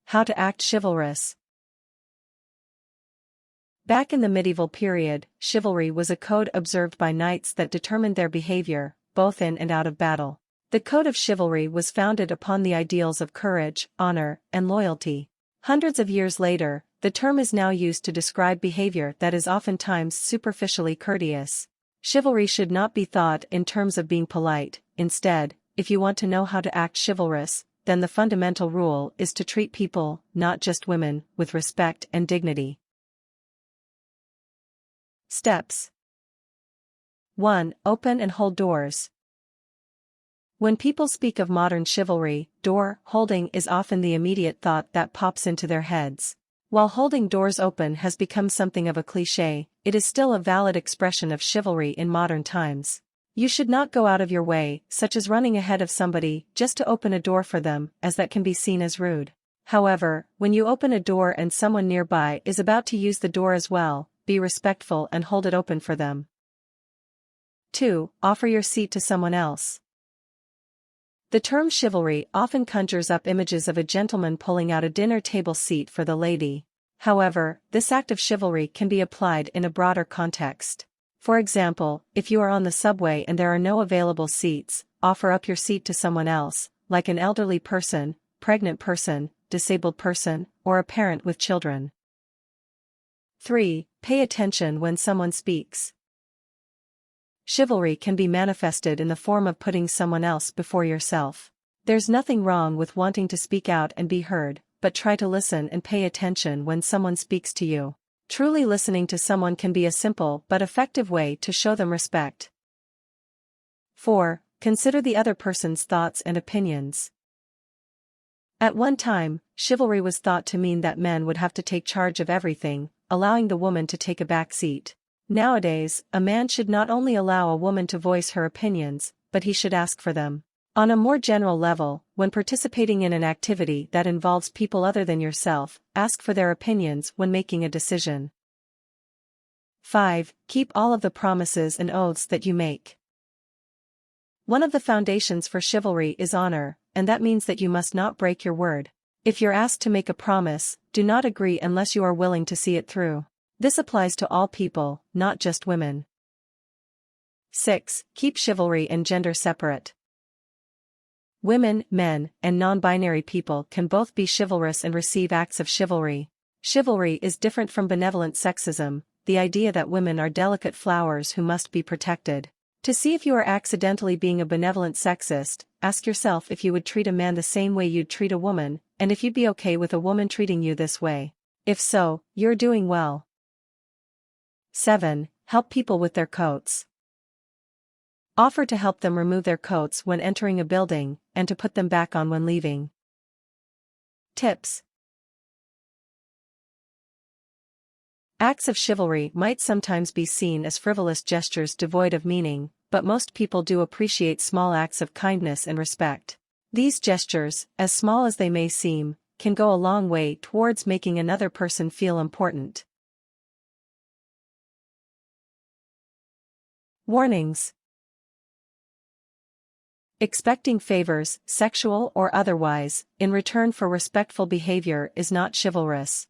How to act chivalrous. Back in the medieval period, chivalry was a code observed by knights that determined their behavior, both in and out of battle. The code of chivalry was founded upon the ideals of courage, honor, and loyalty. Hundreds of years later, the term is now used to describe behavior that is oftentimes superficially courteous. Chivalry should not be thought in terms of being polite. Instead, if you want to know how to act chivalrous, then the fundamental rule is to treat people, not just women, with respect and dignity. Steps. 1. Open and hold doors. When people speak of modern chivalry, door holding is often the immediate thought that pops into their heads. While holding doors open has become something of a cliché, it is still a valid expression of chivalry in modern times. You should not go out of your way, such as running ahead of somebody, just to open a door for them, as that can be seen as rude. However, when you open a door and someone nearby is about to use the door as well, be respectful and hold it open for them. 2. Offer your seat to someone else. The term chivalry often conjures up images of a gentleman pulling out a dinner table seat for the lady. However, this act of chivalry can be applied in a broader context. For example, if you are on the subway and there are no available seats, offer up your seat to someone else, like an elderly person, pregnant person, disabled person, or a parent with children. 3. Pay attention when someone speaks. Chivalry can be manifested in the form of putting someone else before yourself. There's nothing wrong with wanting to speak out and be heard, but try to listen and pay attention when someone speaks to you. Truly listening to someone can be a simple but effective way to show them respect. 4. Consider the other person's thoughts and opinions. At one time, chivalry was thought to mean that men would have to take charge of everything, allowing the woman to take a back seat. Nowadays, a man should not only allow a woman to voice her opinions, but he should ask for them. On a more general level, when participating in an activity that involves people other than yourself, ask for their opinions when making a decision. 5. Keep all of the promises and oaths that you make. One of the foundations for chivalry is honor, and that means that you must not break your word. If you're asked to make a promise, do not agree unless you are willing to see it through. This applies to all people, not just women. 6. Keep chivalry and gender separate. Women, men, and non-binary people can both be chivalrous and receive acts of chivalry. Chivalry is different from benevolent sexism, the idea that women are delicate flowers who must be protected. To see if you are accidentally being a benevolent sexist, ask yourself if you would treat a man the same way you'd treat a woman, and if you'd be okay with a woman treating you this way. If so, you're doing well. 7. Help people with their coats. Offer to help them remove their coats when entering a building, and to put them back on when leaving. Tips. Acts of chivalry might sometimes be seen as frivolous gestures devoid of meaning, but most people do appreciate small acts of kindness and respect. These gestures, as small as they may seem, can go a long way towards making another person feel important. Warnings. Expecting favors, sexual or otherwise, in return for respectful behavior is not chivalrous.